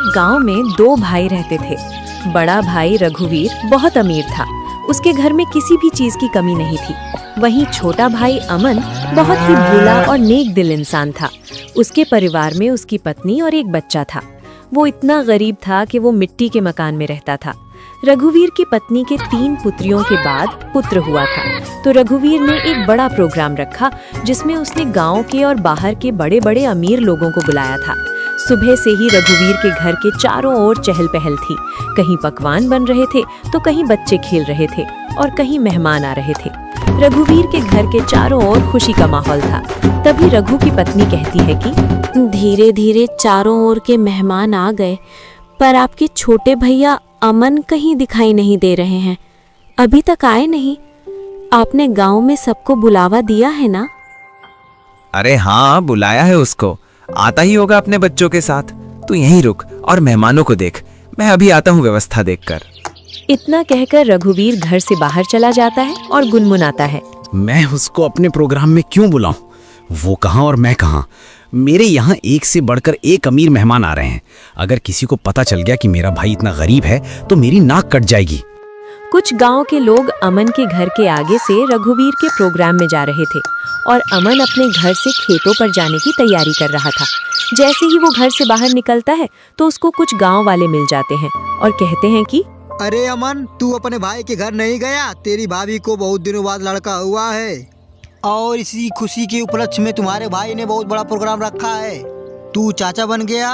एक गांव में दो भाई रहते थे। बड़ा भाई रघुवीर बहुत अमीर था, उसके घर में किसी भी चीज की कमी नहीं थी। वहीं छोटा भाई अमन बहुत ही भोला और नेक दिल इंसान था। उसके परिवार में उसकी पत्नी और एक बच्चा था। वो इतना गरीब था कि वो मिट्टी के मकान में रहता था। रघुवीर की पत्नी के 3 पुत्रियों के बाद पुत्र हुआ था, तो रघुवीर ने एक बड़ा प्रोग्राम रखा जिसमें उसने गांव के और बाहर के बड़े बड़े अमीर लोगों को बुलाया था। सुबह से ही रघुवीर के घर के चारों ओर चहल पहल थी। कहीं पकवान बन रहे थे तो कहीं बच्चे खेल रहे थे और कहीं मेहमान आ रहे थे। रघुवीर के घर के चारों ओर खुशी का माहौल था। तभी रघु की पत्नी कहती है कि धीरे धीरे चारों ओर के मेहमान आ गए, पर आपके छोटे भैया अमन कहीं दिखाई नहीं दे रहे हैं। अभी तक आए नहीं। आपने गांव में सबको बुलावा दिया है ना? अरे हाँ, बुलाया है उसको। आता ही होगा अपने बच्चों के साथ। तू यहीं रुक और मेहमानों को देख, मैं अभी आता हूँ व्यवस्था देखकर। इतना कहकर रघुवीर घर से बाहर चला जाता है और गुनगुनाता है, मैं उसको अपने प्रोग्राम में क्यों बुलाऊं? वो कहाँ और मैं कहाँ? मेरे यहाँ एक से बढ़कर एक अमीर मेहमान आ रहे हैं। अगर किसी को पता चल गया कि मेरा भाई इतना गरीब है तो मेरी नाक कट जाएगी। कुछ गांव के लोग अमन के घर के आगे से रघुवीर के प्रोग्राम में जा रहे थे और अमन अपने घर से खेतों पर जाने की तैयारी कर रहा था। जैसे ही वो घर से बाहर निकलता है तो उसको कुछ गांव वाले मिल जाते हैं और कहते हैं कि अरे अमन, तू अपने भाई के घर नहीं गया? तेरी भाभी को बहुत दिनों बाद लड़का हुआ है और इसी खुशी के उपलक्ष्य में तुम्हारे भाई ने बहुत बड़ा प्रोग्राम रखा है। तू चाचा बन गया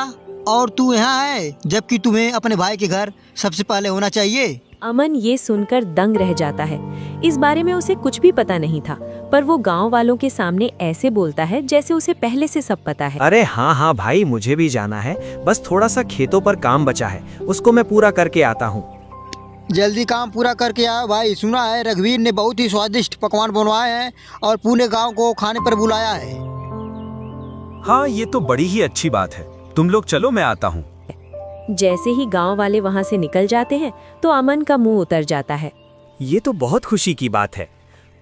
और तू यहाँ है, जबकि तुम्हें अपने भाई के घर सबसे पहले होना चाहिए। अमन ये सुनकर दंग रह जाता है। इस बारे में उसे कुछ भी पता नहीं था, पर वो गांव वालों के सामने ऐसे बोलता है जैसे उसे पहले से सब पता है। अरे हाँ हाँ भाई, मुझे भी जाना है। बस थोड़ा सा खेतों पर काम बचा है, उसको मैं पूरा करके आता हूँ। जल्दी काम पूरा करके आओ भाई। सुना है रघुवीर ने बहुत ही स्वादिष्ट पकवान बनवाए हैं और पूरे गांव को खाने पर बुलाया है। हाँ, ये तो बड़ी ही अच्छी बात है। तुम लोग चलो, मैं आता हूँ। जैसे ही गांव वाले वहां से निकल जाते हैं तो अमन का मुंह उतर जाता है। ये तो बहुत खुशी की बात है,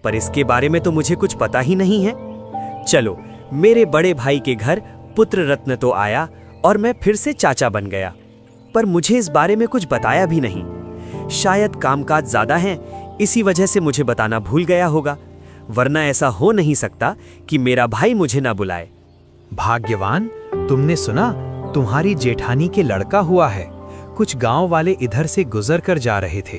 पर इसके बारे में तो मुझे कुछ पता ही नहीं है। चलो, मेरे बड़े भाई के घर पुत्र रत्न तो आया और मैं फिर से चाचा बन गया, पर मुझे इस बारे में कुछ बताया भी नहीं। शायद कामकाज ज्यादा हैं, इसी वजह से मुझे बताना भूल गया होगा, वरना ऐसा हो नहीं सकता कि मेरा भाई मुझे ना बुलाए। भाग्यवान, तुमने सुना तुम्हारी जेठानी के लड़का हुआ है। कुछ गांव वाले इधर से गुजर कर जा रहे थे।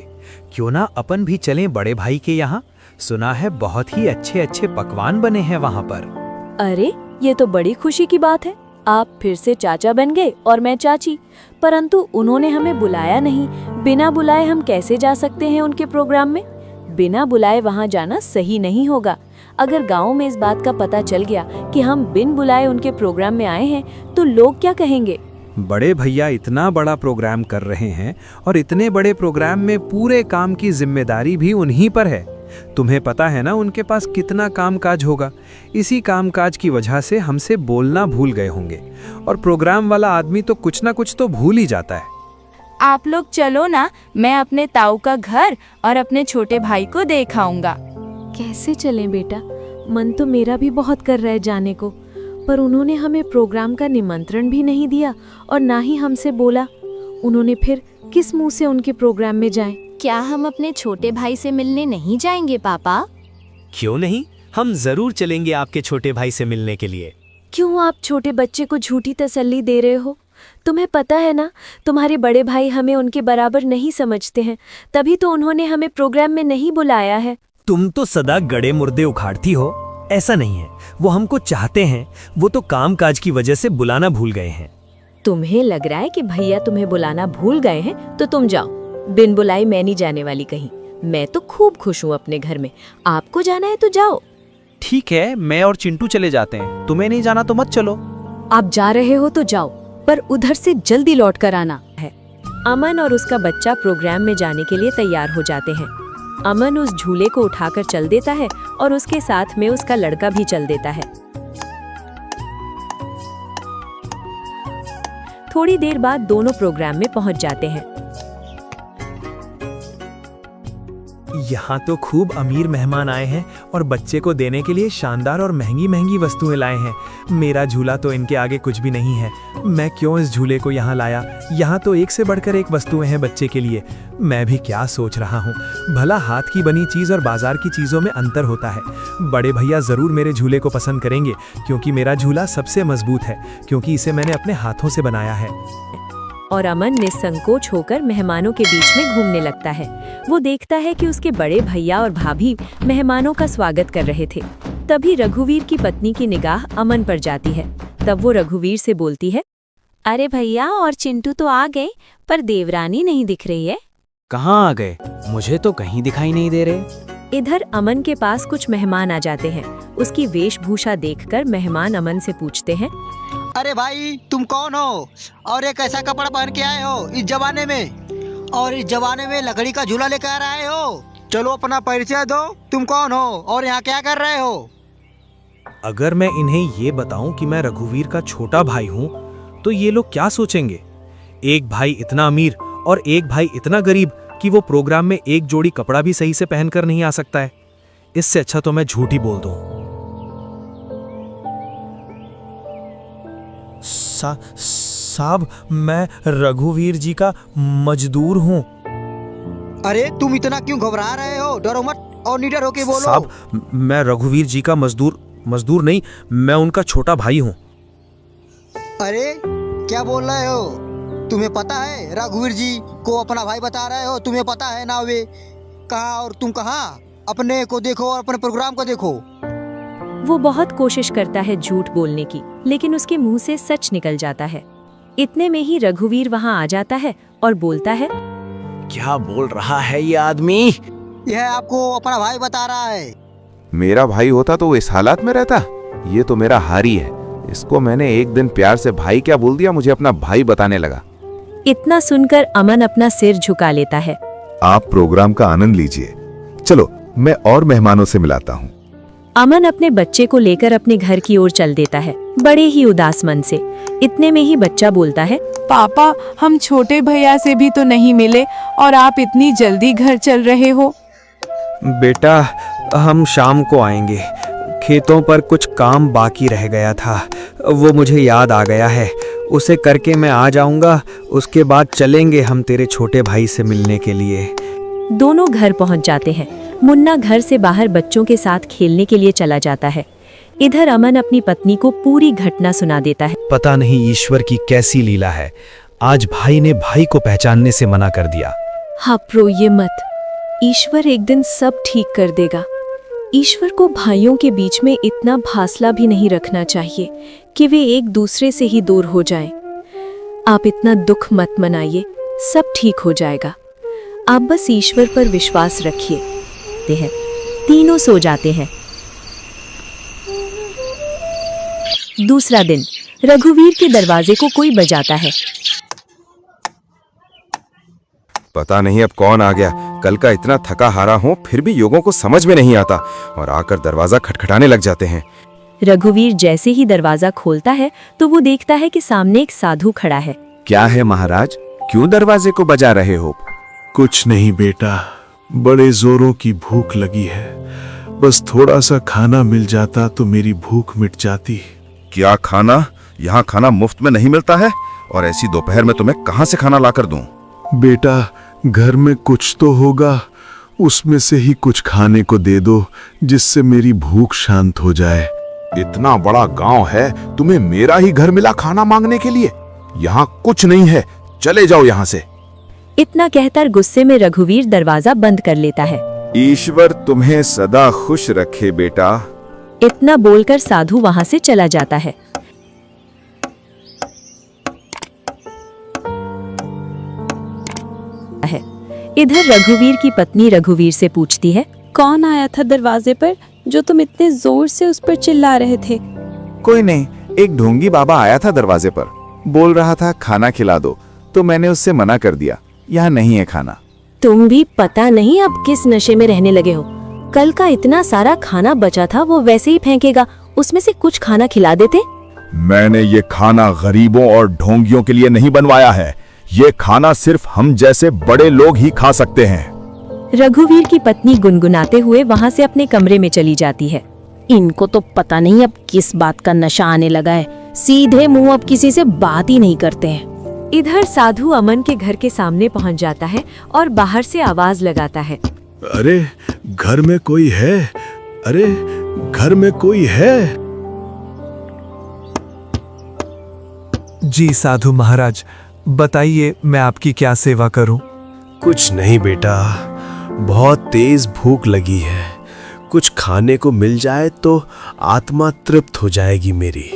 क्यों ना अपन भी चलें बड़े भाई के यहाँ? सुना है बहुत ही अच्छे अच्छे पकवान बने हैं वहाँ पर। अरे, ये तो बड़ी खुशी की बात है। आप फिर से चाचा बन गए और मैं चाची, परंतु उन्होंने हमें बुलाया नहीं। बिना बुलाए हम कैसे जा सकते हैं उनके प्रोग्राम में? बिना बुलाए वहाँ जाना सही नहीं होगा। अगर गांव में इस बात का पता चल गया कि हम बिन बुलाए उनके प्रोग्राम में आए हैं तो लोग क्या कहेंगे? बड़े भैया इतना बड़ा प्रोग्राम कर रहे हैं और इतने बड़े प्रोग्राम में पूरे काम की जिम्मेदारी भी उन्हीं पर है। तुम्हें पता है ना उनके पास कितना कामकाज होगा। इसी कामकाज की वजह से हमसे बोलना भूल गए होंगे, और प्रोग्राम वाला आदमी तो कुछ ना कुछ तो भूल ही जाता है। आप लोग चलो ना, मैं अपने ताऊ का घर और अपने छोटे भाई को देख आऊंगा। कैसे चलें बेटा? मन तो मेरा भी बहुत कर रहा है जाने को, पर उन्होंने हमें प्रोग्राम का निमंत्रण भी नहीं दिया और ना ही हमसे बोला। उन्होंने फिर किस मुंह से उनके प्रोग्राम में जाएं? क्या हम अपने छोटे भाई से मिलने नहीं जाएंगे पापा? क्यों नहीं, हम जरूर चलेंगे आपके छोटे भाई से मिलने के लिए। क्यों आप छोटे बच्चे को झूठी तसल्ली दे रहे हो? तुम्हें पता है ना, तुम्हारे बड़े भाई हमें उनके बराबर नहीं समझते हैं, तभी तो उन्होंने हमें प्रोग्राम में नहीं बुलाया है। तुम तो सदा गड़े मुर्दे उखाड़ती हो। ऐसा नहीं है, वो हमको चाहते हैं, वो तो कामकाज की वजह से बुलाना भूल गए हैं। तुम्हें लग रहा है कि भैया तुम्हें बुलाना भूल गए हैं तो तुम जाओ। बिन बुलाई मैं नहीं जाने वाली कहीं। मैं तो खूब खुश हूँ अपने घर में। आपको जाना है तो जाओ। ठीक है, मैं और चिंटू चले जाते हैं। तुम्हें नहीं जाना तो मत चलो। आप जा रहे हो तो जाओ, पर उधर से जल्दी लौट कर आना है। अमन और उसका बच्चा प्रोग्राम में जाने के लिए तैयार हो जाते हैं। अमन उस झूले को उठाकर चल देता है और उसके साथ में उसका लड़का भी चल देता है। थोड़ी देर बाद दोनों प्रोग्राम में पहुंच जाते हैं। यहाँ तो खूब अमीर मेहमान आए हैं और बच्चे को देने के लिए शानदार और महंगी महंगी वस्तुएं लाए हैं। मेरा झूला तो इनके आगे कुछ भी नहीं है। मैं क्यों इस झूले को यहाँ लाया? यहाँ तो एक से बढ़कर एक वस्तुएं हैं बच्चे के लिए। मैं भी क्या सोच रहा हूँ। भला हाथ की बनी चीज़ और बाजार की चीज़ों में अंतर होता है। बड़े भैया ज़रूर मेरे झूले को पसंद करेंगे, क्योंकि मेरा झूला सबसे मजबूत है, क्योंकि इसे मैंने अपने हाथों से बनाया है। और अमन निसंकोच होकर मेहमानों के बीच में घूमने लगता है। वो देखता है कि उसके बड़े भैया और भाभी मेहमानों का स्वागत कर रहे थे। तभी रघुवीर की पत्नी की निगाह अमन पर जाती है। तब वो रघुवीर से बोलती है, अरे भैया और चिंटू तो आ गए, पर देवरानी नहीं दिख रही है। कहाँ आ गए? मुझे तो कहीं दिखाई नहीं दे रहे। इधर अमन के पास कुछ मेहमान आ जाते हैं। उसकी वेशभूषा देखकर मेहमान अमन से पूछते हैं, अरे भाई तुम कौन हो और ये कैसा कपड़ा पहन के आए हो इस जमाने में, और इस जमाने में लकड़ी का झूला लेकर आए हो? चलो अपना परिचय दो, तुम कौन हो और यहाँ क्या कर रहे हो? अगर मैं इन्हें ये बताऊं कि मैं रघुवीर का छोटा भाई हूं, तो ये लोग क्या सोचेंगे? एक भाई इतना अमीर और एक भाई इतना गरीब कि वो प्रोग्राम में एक जोड़ी कपड़ा भी सही से पहनकर नहीं आ सकता है। इससे अच्छा तो मैं झूठ ही बोल दूं। साहब, मैं रघुवीर जी का मजदूर हूँ। अरे तुम इतना क्यों घबरा रहे हो? डरो मत और निडर होके बोलो। साहब, मैं रघुवीर जी का मजदूर नहीं, मैं उनका छोटा भाई हूँ। अरे क्या बोल रहे हो? तुम्हें पता है रघुवीर जी को अपना भाई बता रहे हो? तुम्हें पता है ना वे कहाँ और तुम कहाँ? अपने को देखो और अपने प्रोग्राम को देखो। वो बहुत कोशिश करता है झूठ बोलने की, लेकिन उसके मुंह से सच निकल जाता है। इतने में ही रघुवीर वहाँ आ जाता है और बोलता है, क्या बोल रहा है ये आदमी? यह आपको अपना भाई बता रहा है। मेरा भाई होता तो वो इस हालात में रहता? ये तो मेरा हारी है। इसको मैंने एक दिन प्यार से भाई क्या बोल दिया, मुझे अपना भाई बताने लगा। इतना सुनकर अमन अपना सिर झुका लेता है। आप प्रोग्राम का आनंद लीजिए। चलो मैं और मेहमानों से मिलाता हूँ। अमन अपने बच्चे को लेकर अपने घर की ओर चल देता है, बड़े ही उदास मन से। इतने में ही बच्चा बोलता है, पापा हम छोटे भैया से भी तो नहीं मिले और आप इतनी जल्दी घर चल रहे हो। बेटा, हम शाम को आएंगे। खेतों पर कुछ काम बाकी रह गया था, वो मुझे याद आ गया है। उसे करके मैं आ जाऊंगा। उसके बाद चलेंगे हम तेरे छोटे भाई से मिलने के लिए। दोनों घर पहुंच जाते हैं। मुन्ना घर से बाहर बच्चों के साथ खेलने के लिए चला जाता है। इधर अमन अपनी पत्नी को पूरी घटना सुना देता है। पता नहीं ईश्वर की कैसी लीला है, आज भाई ने भाई को पहचानने से मना कर दिया। रोइए मत, ईश्वर एक दिन सब ठीक कर देगा। ईश्वर को भाइयों के बीच में इतना फासला भी नहीं रखना चाहिए कि वे एक दूसरे से ही दूर हो जाएं। आप इतना दुख मत मनाइए, सब ठीक हो जाएगा। आप बस ईश्वर पर विश्वास रखिए। तीनों सो जाते हैं। दूसरा दिन रघुवीर के दरवाजे को कोई बजाता है। पता नहीं अब कौन आ गया। कल का इतना थका हारा हूँ फिर भी लोगों को समझ में नहीं आता और आकर दरवाजा खटखटाने लग जाते हैं। रघुवीर जैसे ही दरवाजा खोलता है तो वो देखता है कि सामने एक साधु खड़ा है। क्या है महाराज, क्यों दरवाजे को बजा रहे हो? कुछ नहीं बेटा, बड़े जोरों की भूख लगी है। बस थोड़ा सा खाना मिल जाता तो मेरी भूख मिट जाती। क्या खाना? यहाँ खाना मुफ्त में नहीं मिलता है और ऐसी दोपहर में तुम्हें कहाँ से खाना लाकर दूं? बेटा घर में कुछ तो होगा, उसमें से ही कुछ खाने को दे दो जिससे मेरी भूख शांत हो जाए। इतना बड़ा गांव है, तुम्हें मेरा ही घर मिला खाना मांगने के लिए? यहाँ कुछ नहीं है, चले जाओ यहाँ से। इतना कहकर गुस्से में रघुवीर दरवाजा बंद कर लेता है। ईश्वर तुम्हें सदा खुश रखे बेटा। इतना बोलकर साधु वहां से चला जाता है। इधर रघुवीर की पत्नी रघुवीर से पूछती है, कौन आया था दरवाजे पर जो तुम इतने जोर से उस पर चिल्ला रहे थे? कोई नहीं, एक ढोंगी बाबा आया था दरवाजे पर, बोल रहा था खाना खिला दो, तो मैंने उससे मना कर दिया, यहाँ नहीं है खाना। तुम भी पता नहीं अब किस नशे में रहने लगे हो। कल का इतना सारा खाना बचा था, वो वैसे ही फेंकेगा, उसमें से कुछ खाना खिला देते। मैंने ये खाना गरीबों और ढोंगियों के लिए नहीं बनवाया है, ये खाना सिर्फ हम जैसे बड़े लोग ही खा सकते हैं। रघुवीर की पत्नी गुनगुनाते हुए वहाँ से अपने कमरे में चली जाती है। इनको तो पता नहीं अब किस बात का नशा आने लगा है, सीधे मुंह अब किसी से बात ही नहीं करते हैं। इधर साधु अमन के घर के सामने पहुँच जाता है और बाहर से आवाज लगाता है, अरे घर में कोई है? अरे घर में कोई है? जी साधु महाराज, बताइए मैं आपकी क्या सेवा करूं? कुछ नहीं बेटा, बहुत तेज भूख लगी है। कुछ खाने को मिल जाए तो आत्मा तृप्त हो जाएगी मेरी।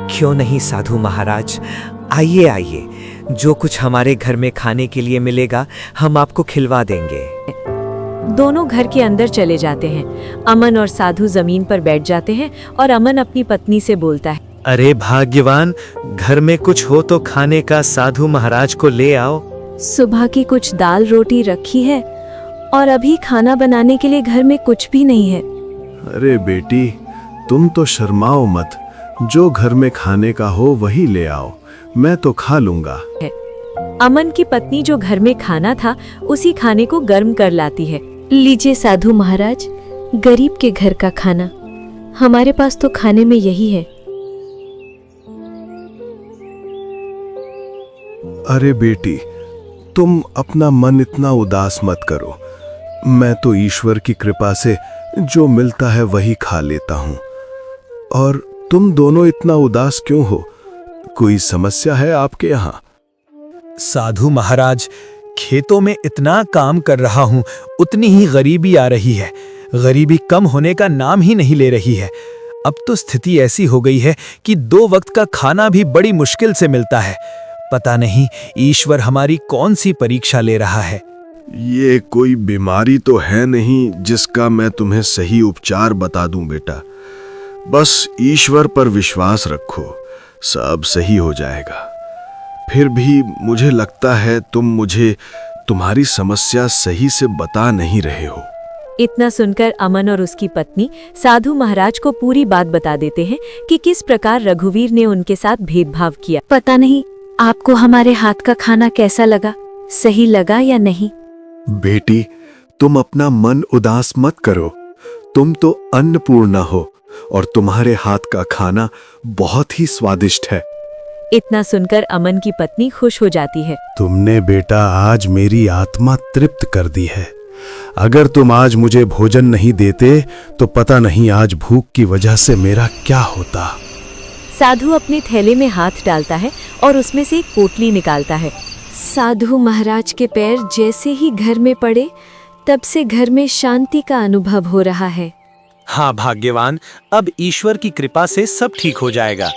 क्यों नहीं साधु महाराज, आइए आइए, जो कुछ हमारे घर में खाने के लिए मिलेगा हम आपको खिलवा देंगे। दोनों घर के अंदर चले जाते हैं। अमन और साधु जमीन पर बैठ जाते हैं और अमन अपनी पत्नी से बोलता है, अरे भाग्यवान, घर में कुछ हो तो खाने का साधु महाराज को ले आओ। सुबह की कुछ दाल रोटी रखी है और अभी खाना बनाने के लिए घर में कुछ भी नहीं है। अरे बेटी, तुम तो शर्माओ मत, जो घर में खाने का हो वही ले आओ, मैं तो खा लूंगा। अमन की पत्नी जो घर में खाना था उसी खाने को गर्म कर लाती है। लीजिए साधु महाराज, गरीब के घर का खाना, हमारे पास तो खाने में यही है। अरे बेटी, तुम अपना मन इतना उदास मत करो, मैं तो ईश्वर की कृपा से जो मिलता है वही खा लेता हूँ। और तुम दोनों इतना उदास क्यों हो? कोई समस्या है आपके यहाँ? साधु महाराज, खेतों में इतना काम कर रहा हूँ, उतनी ही गरीबी आ रही है। गरीबी कम होने का नाम ही नहीं ले रही है। अब तो स्थिति ऐसी हो गई है कि 2 वक्त का खाना भी बड़ी मुश्किल से मिलता है। पता नहीं ईश्वर हमारी कौन सी परीक्षा ले रहा है। ये कोई बीमारी तो है नहीं जिसका मैं तुम्हें सही उपचार बता दूं बेटा। बस ईश्वर पर विश्वास रखो, सब सही हो जाएगा। फिर भी मुझे लगता है तुम मुझे तुम्हारी समस्या सही से बता नहीं रहे हो। इतना सुनकर अमन और उसकी पत्नी साधु महाराज को पूरी बात बता देते हैं कि किस प्रकार रघुवीर ने उनके साथ भेदभाव किया। पता नहीं आपको हमारे हाथ का खाना कैसा लगा, सही लगा या नहीं? बेटी, तुम अपना मन उदास मत करो, तुम तो अन्नपूर्णा हो और तुम्हारे हाथ का खाना बहुत ही स्वादिष्ट है। इतना सुनकर अमन की पत्नी खुश हो जाती है। तुमने बेटा आज मेरी आत्मा तृप्त कर दी है। अगर तुम आज मुझे भोजन नहीं देते तो पता नहीं आज भूख की वजह से मेरा क्या होता। साधु अपने थैले में हाथ डालता है और उसमें से एक पोटली निकालता है। साधु महाराज के पैर जैसे ही घर में पड़े तब से घर में शांति का अनुभव हो रहा है। हाँ भाग्यवान, अब ईश्वर की कृपा से सब ठीक हो जाएगा।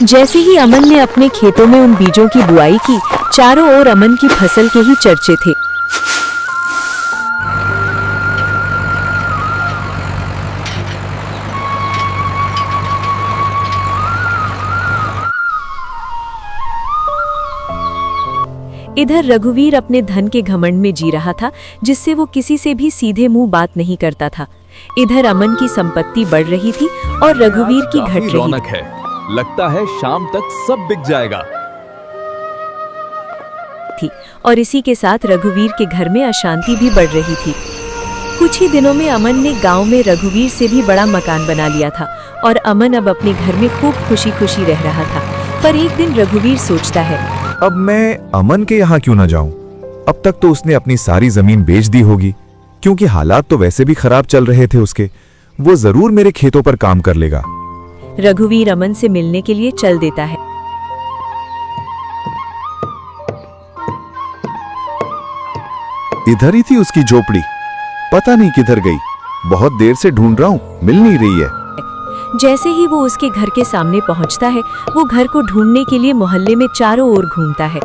जैसे ही अमन ने अपने खेतों में उन बीजों की बुआई की, चारों ओर अमन की फसल के ही चर्चे थे। इधर रघुवीर अपने धन के घमंड में जी रहा था, जिससे वो किसी से भी सीधे मुंह बात नहीं करता था। इधर अमन की संपत्ति बढ़ रही थी और रघुवीर की घट रही रौनक है। लगता है शाम तक सब बिक जाएगा थी और इसी के साथ रघुवीर के घर में अशांति भी बढ़ रही थी। कुछ ही दिनों में अमन ने गांव में रघुवीर से भी बड़ा मकान बना लिया था और अमन अब अपने घर में खूब खुशी खुशी रह रहा था। पर एक दिन रघुवीर सोचता है, अब मैं अमन के यहाँ क्यों ना जाऊं? अब तक तो उसने अपनी सारी जमीन बेच दी होगी, क्योंकि हालात तो वैसे भी खराब चल रहे थे उसके। वो जरूर मेरे खेतों पर काम कर लेगा। रघुवीर अमन से मिलने के लिए चल देता है। इधर ही थी उसकी झोपड़ी, पता नहीं किधर गई। बहुत देर से ढूंढ रहा हूँ, मिल नहीं रही है। जैसे ही वो उसके घर के सामने पहुंचता है, वो घर को ढूंढने के लिए मोहल्ले में चारों ओर घूमता है।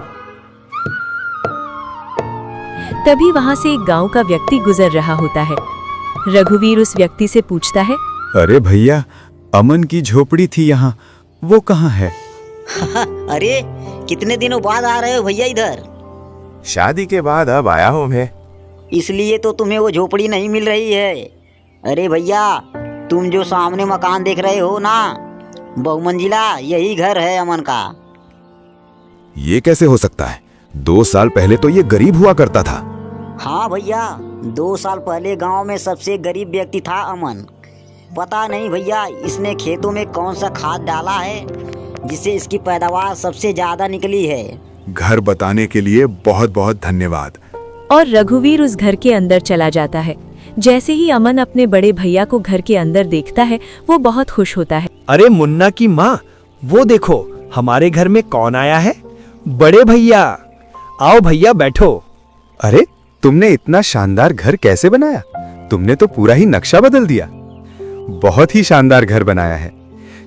तभी वहां से एक गांव का व्यक्ति गुजर रहा होता है। रघुवीर उस व्यक्ति से पूछता है, अरे भैया, अमन की झोपड़ी थी यहाँ, वो कहाँ है? अरे कितने दिनों बाद आ रहे हो भैया इधर? शादी के बाद अब आया हूँ मैं। इसलिए तो तुम्हें वो झोपड़ी नहीं मिल रही है। अरे भैया, तुम जो सामने मकान देख रहे हो ना, बहुमंजिला, यही घर है अमन का। ये कैसे हो सकता है? 2 साल पहले तो ये गरीब हुआ करता था। हाँ भैया, 2 साल पहले गांव में सबसे गरीब व्यक्ति था अमन। पता नहीं भैया इसने खेतों में कौन सा खाद डाला है जिससे इसकी पैदावार सबसे ज्यादा निकली है। घर बताने के लिए बहुत बहुत धन्यवाद। और रघुवीर उस घर के अंदर चला जाता है। जैसे ही अमन अपने बड़े भैया को घर के अंदर देखता है वो बहुत खुश होता है। अरे मुन्ना की माँ, वो देखो हमारे घर में कौन आया है। बड़े भैया, आओ भैया बैठो। अरे तुमने इतना शानदार घर कैसे बनाया? तुमने तो पूरा ही नक्शा बदल दिया। बहुत ही शानदार घर बनाया है।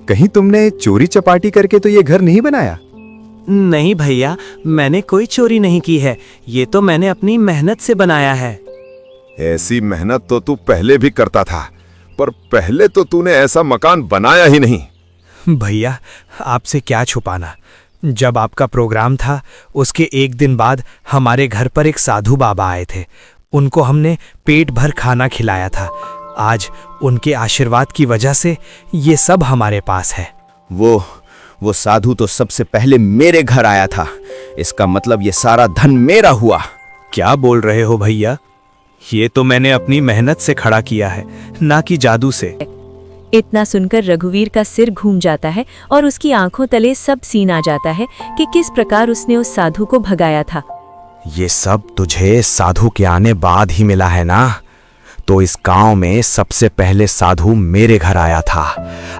कहीं तुमने चोरी चपाटी करके तो ये घर नहीं बनाया? नहीं भैया, मैंने कोई चोरी नहीं की है। ये तो मैंने अपनी मेहनत से बनाया है। ऐसी मेहनत तो तू पहले भी करता था, पर पहले तो तूने ऐसा मकान बनाया ही नहीं। भैया आपसे क्या छुपाना, जब आपका प्रोग्राम था उसके 1 दिन बाद हमारे घर पर एक साधु बाबा आए थे। उनको हमने पेट भर खाना खिलाया था। आज उनके आशीर्वाद की वजह से ये सब हमारे पास है। वो साधु तो सबसे पहले मेरे घर आया था। इसका मतलब ये सारा धन मेरा हुआ। क्या बोल रहे हो भैया? ये तो मैंने अपनी मेहनत से खड़ा किया है, ना कि जादू से। इतना सुनकर रघुवीर का सिर घूम जाता है और उसकी आंखों तले सब सीन आ जाता है कि किस प्रकार उसने उस साधु को भगाया था। ये सब तुझे साधु के आने बाद ही मिला है ना? तो इस गांव में सबसे पहले साधु मेरे घर आया था।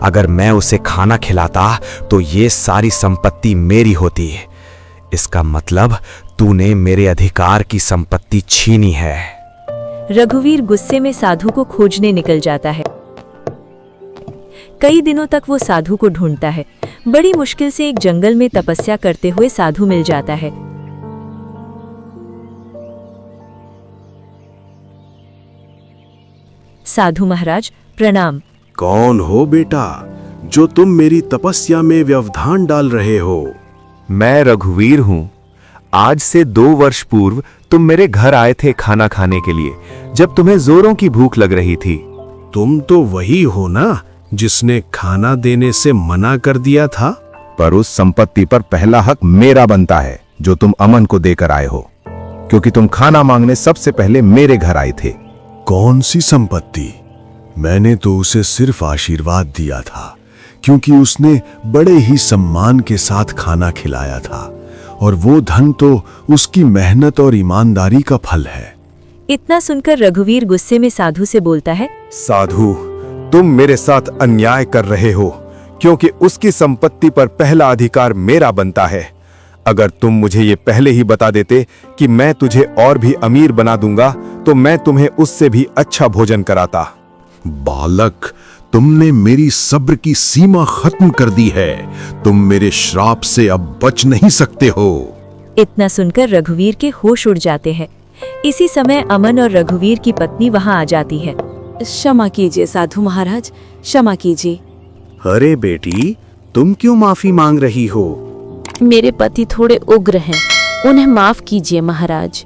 अगर मैं उसे खाना खिलाता तो ये सारी संपत्ति मेरी होती। इसका मतलब तूने मेरे अधिकार की संपत्ति छीनी है। रघुवीर गुस्से में साधु को खोजने निकल जाता है। कई दिनों तक वो साधु को ढूंढता है। बड़ी मुश्किल से एक जंगल में तपस्या करते हुए साधु मिल जाता है। साधु महाराज प्रणाम। कौन हो बेटा जो तुम मेरी तपस्या में व्यवधान डाल रहे हो? मैं रघुवीर हूँ। आज से 2 वर्ष पूर्व तुम मेरे घर आए थे खाना खाने के लिए, जब तुम्हें जोरों की भूख लग रही थी। तुम तो वही हो ना जिसने खाना देने से मना कर दिया था? पर उस संपत्ति पर पहला हक मेरा बनता है जो तुम अमन को देकर आए हो, क्योंकि तुम खाना मांगने सबसे पहले मेरे घर आए थे। कौन सी संपत्ति? मैंने तो उसे सिर्फ आशीर्वाद दिया था, क्योंकि उसने बड़े ही सम्मान के साथ खाना खिलाया था, और वो धन तो उसकी मेहनत और ईमानदारी का फल है। इतना सुनकर रघुवीर गुस्से में साधु से बोलता है, साधु, तुम मेरे साथ अन्याय कर रहे हो, क्योंकि उसकी संपत्ति पर पहला अधिकार मेरा बनता है। अगर तुम मुझे ये पहले ही बता देते कि मैं तुझे और भी अमीर बना दूंगा, तो मैं तुम्हें उससे भी अच्छा भोजन कराता। बालक, तुमने मेरी सब्र की सीमा खत्म कर दी है। तुम मेरे श्राप से अब बच नहीं सकते हो। इतना सुनकर रघुवीर के होश उड़ जाते हैं। इसी समय अमन और रघुवीर की पत्नी वहां आ जाती है। क्षमा कीजिए साधु महाराज, क्षमा कीजिए। अरे बेटी, तुम क्यों माफी मांग रही हो? मेरे पति थोड़े उग्र हैं, उन्हें माफ कीजिए महाराज।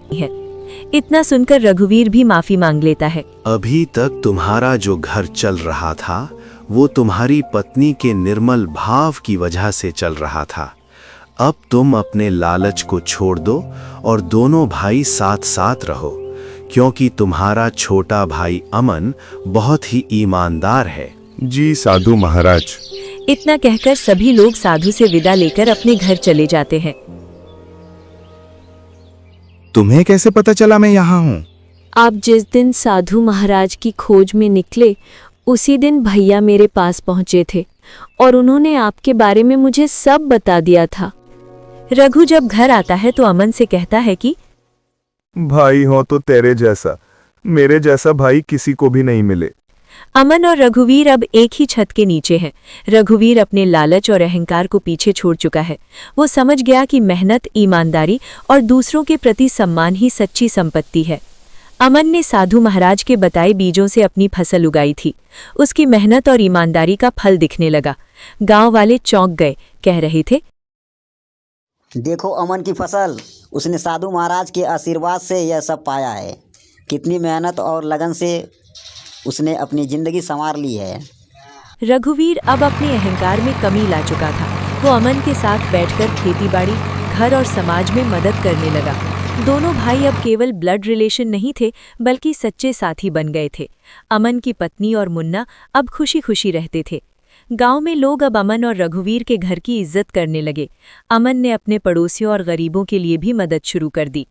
इतना सुनकर रघुवीर भी माफी मांग लेता है। अभी तक तुम्हारा जो घर चल रहा था वो तुम्हारी पत्नी के निर्मल भाव की वजह से चल रहा था। अब तुम अपने लालच को छोड़ दो और दोनों भाई साथ साथ रहो, क्योंकि तुम्हारा छोटा भाई अमन बहुत ही ईमानदार है। जी साधु महाराज। इतना कहकर सभी लोग साधु से विदा लेकर अपने घर चले जाते हैं। तुम्हें कैसे पता चला मैं यहाँ हूँ? आप जिस दिन साधु महाराज की खोज में निकले उसी दिन भैया मेरे पास पहुंचे थे और उन्होंने आपके बारे में मुझे सब बता दिया था। रघु जब घर आता है तो अमन से कहता है कि भाई हो तो तेरे जैसा, मेरे जैसा भाई किसी को भी नहीं मिले। अमन और रघुवीर अब एक ही छत के नीचे हैं। रघुवीर अपने लालच और अहंकार को पीछे छोड़ चुका है। वो समझ गया कि मेहनत, ईमानदारी और दूसरों के प्रति सम्मान ही सच्ची संपत्ति है। अमन ने साधु महाराज के बताए बीजों से अपनी फसल उगाई थी। उसकी मेहनत और ईमानदारी का फल दिखने लगा। गांव वाले चौंक गए, कह रहे थे, देखो अमन की फसल, उसने साधु महाराज के आशीर्वाद से यह सब पाया है। कितनी मेहनत और लगन से उसने अपनी जिंदगी संवार ली है। रघुवीर अब अपने अहंकार में कमी ला चुका था। वो अमन के साथ बैठकर खेतीबाड़ी, घर और समाज में मदद करने लगा। दोनों भाई अब केवल ब्लड रिलेशन नहीं थे बल्कि सच्चे साथी बन गए थे। अमन की पत्नी और मुन्ना अब खुशी खुशी रहते थे। गांव में लोग अब अमन और रघुवीर के घर की इज्जत करने लगे। अमन ने अपने पड़ोसियों और गरीबों के लिए भी मदद शुरू कर दी।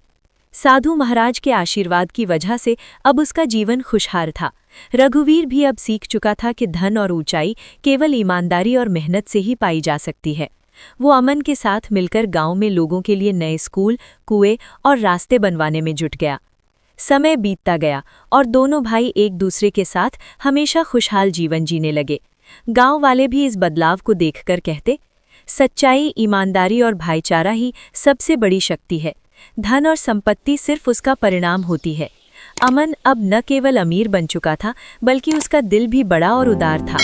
साधु महाराज के आशीर्वाद की वजह से अब उसका जीवन खुशहाल था। रघुवीर भी अब सीख चुका था कि धन और ऊंचाई केवल ईमानदारी और मेहनत से ही पाई जा सकती है। वो अमन के साथ मिलकर गांव में लोगों के लिए नए स्कूल, कुएं और रास्ते बनवाने में जुट गया। समय बीतता गया और दोनों भाई एक दूसरे के साथ हमेशा खुशहाल जीवन जीने लगे। गांव वाले भी इस बदलाव को देखकर कहते, सच्चाई, ईमानदारी और भाईचारा ही सबसे बड़ी शक्ति है। धन और संपत्ति सिर्फ उसका परिणाम होती है। अमन अब न केवल अमीर बन चुका था बल्कि उसका दिल भी बड़ा और उदार था।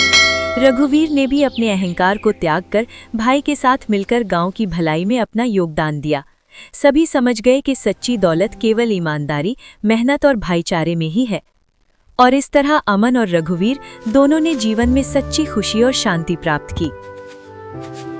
रघुवीर ने भी अपने अहंकार को त्याग कर भाई के साथ मिलकर गांव की भलाई में अपना योगदान दिया। सभी समझ गए कि सच्ची दौलत केवल ईमानदारी, मेहनत और भाईचारे में ही है। और इस तरह अमन और रघुवीर दोनों ने जीवन में सच्ची खुशी और शांति प्राप्त की।